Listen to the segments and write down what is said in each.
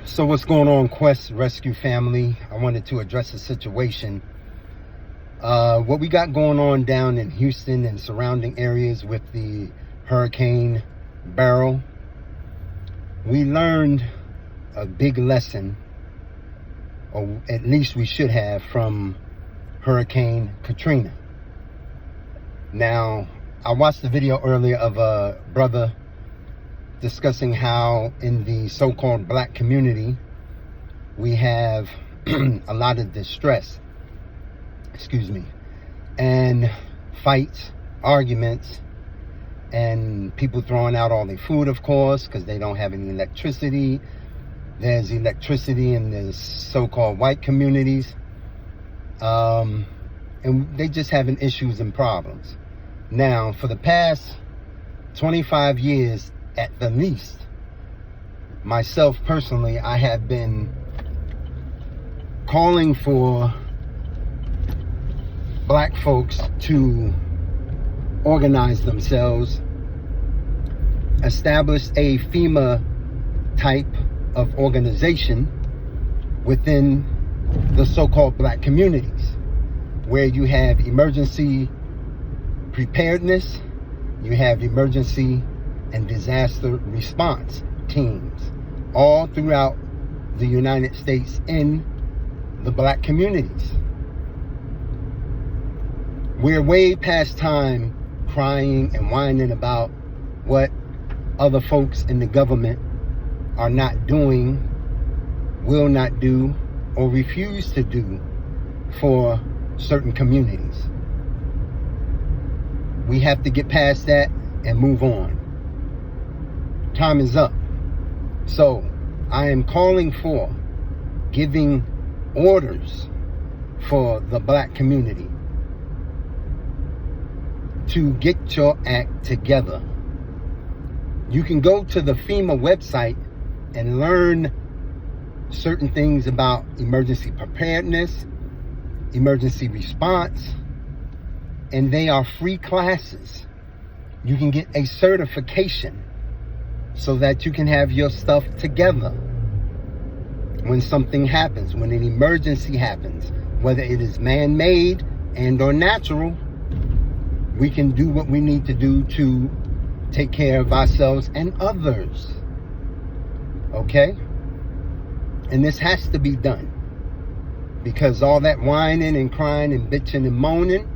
So what's going on, Quest Rescue family? I wanted to address the situation. What we got going on down in Houston and surrounding areas with the Hurricane Beryl. We learned a big lesson, or at least we should have, from Hurricane Katrina. Now, I watched the video earlier of a brother discussing how in the so-called black community we have a lot of distress, and fights, arguments, and people throwing out all their food, of course, because they don't have any electricity. There's electricity in the so-called white communities, and they just having issues and problems. Now, for the past 25 years, at the least, myself personally, I have been calling for black folks to organize themselves, establish a FEMA type of organization within the so-called black communities, where you have emergency preparedness, you have emergency and disaster response teams all throughout the United States in the black communities. We're way past time crying and whining about what other folks in the government are not doing, will not do, or refuse to do for certain communities. We have to get past that and move on. Time is up. So I am calling for giving orders for the black community to get your act together. You can go to the FEMA website and learn certain things about emergency preparedness, emergency response, and they are free classes. You can get a certification so that you can have your stuff together when something happens, when an emergency happens, whether it is man-made and or natural. We can do what we need to do to take care of ourselves and others. Okay? And this has to be done, because all that whining and crying and bitching and moaning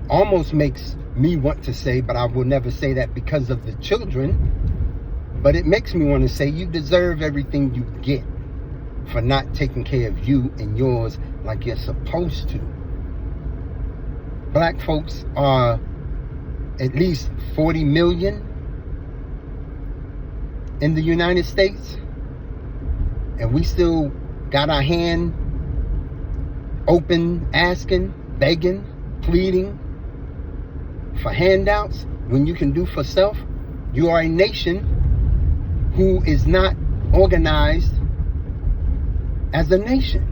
almost makes me want to say, but I will never say that because of the children, but it makes me want to say you deserve everything you get for not taking care of you and yours like you're supposed to. Black folks are at least 40 million in the United States, and we still got our hand open, asking, begging, pleading for handouts when you can do for self. You are a nation who is not organized as a nation.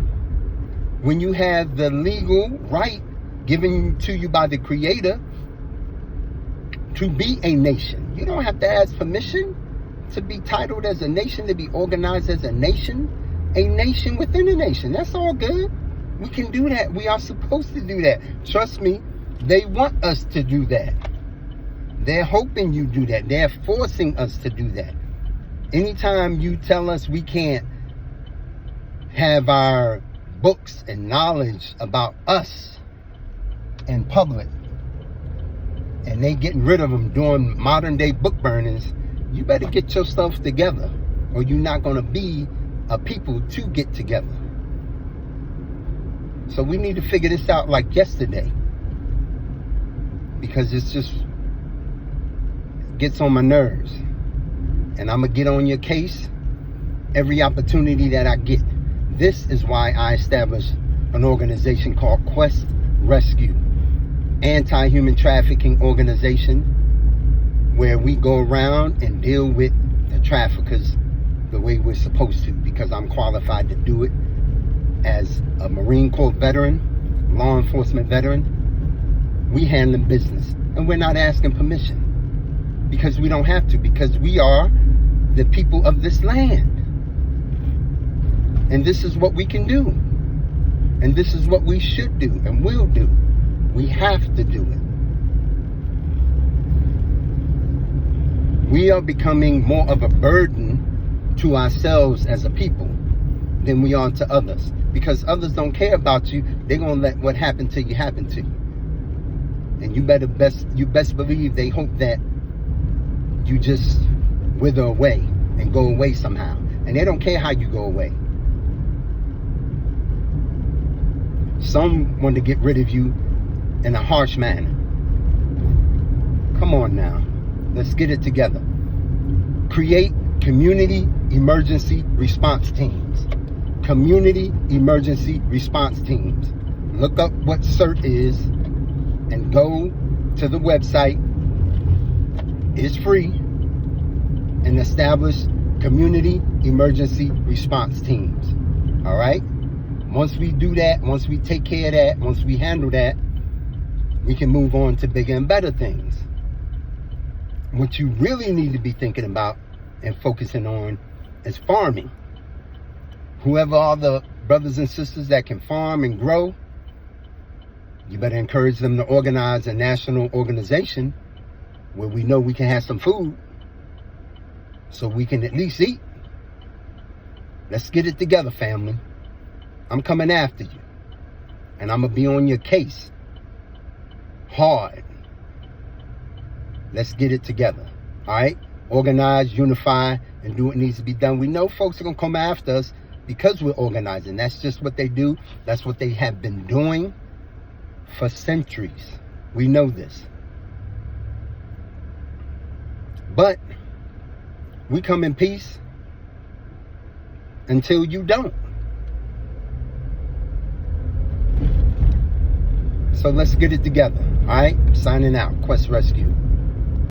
When you have the legal right given to you by the Creator to be a nation, you don't have to ask permission to be titled as a nation, to be organized as a nation within a nation. That's all good. We can do that. We are supposed to do that. Trust me, they want us to do that. They're hoping you do that. They're forcing us to do that. Anytime you tell us we can't have our books and knowledge about us in public, and they getting rid of them doing modern day book burnings, you better get your stuff together, or you're not going to be a people to get together. So we need to figure this out like yesterday, because it's just gets on my nerves, and I'm gonna get on your case every opportunity that I get. This is why I established an organization called Quest Rescue, anti-human trafficking organization, where we go around and deal with the traffickers the way we're supposed to, because I'm qualified to do it as a Marine Corps veteran, law enforcement veteran. We handle business, and we're not asking permission, because we don't have to, because we are the people of this land. And this is what we can do. And this is what we should do and will do. We have to do it. We are becoming more of a burden to ourselves as a people than we are to others. Because others don't care about you. They're going to let what happened to you happen to you. And you best believe they hope that you just wither away and go away somehow. And they don't care how you go away. Some want to get rid of you in a harsh manner. Come on now. Let's get it together. Create community emergency response teams. Community emergency response teams. Look up what CERT is and go to the website. It's free. And establish community emergency response teams. All right? Once we do that, once we take care of that, once we handle that, we can move on to bigger and better things. What you really need to be thinking about and focusing on is farming. Whoever are the brothers and sisters that can farm and grow, you better encourage them to organize a national organization where we know we can have some food so we can at least eat. Let's get it together, family. I'm coming after you. And I'm going to be on your case. Hard. Let's get it together. All right? Organize, unify, and do what needs to be done. We know folks are going to come after us because we're organizing. That's just what they do. That's what they have been doing for centuries. We know this. But we come in peace until you don't. So let's get it together. All right? Signing out. Quest Rescue.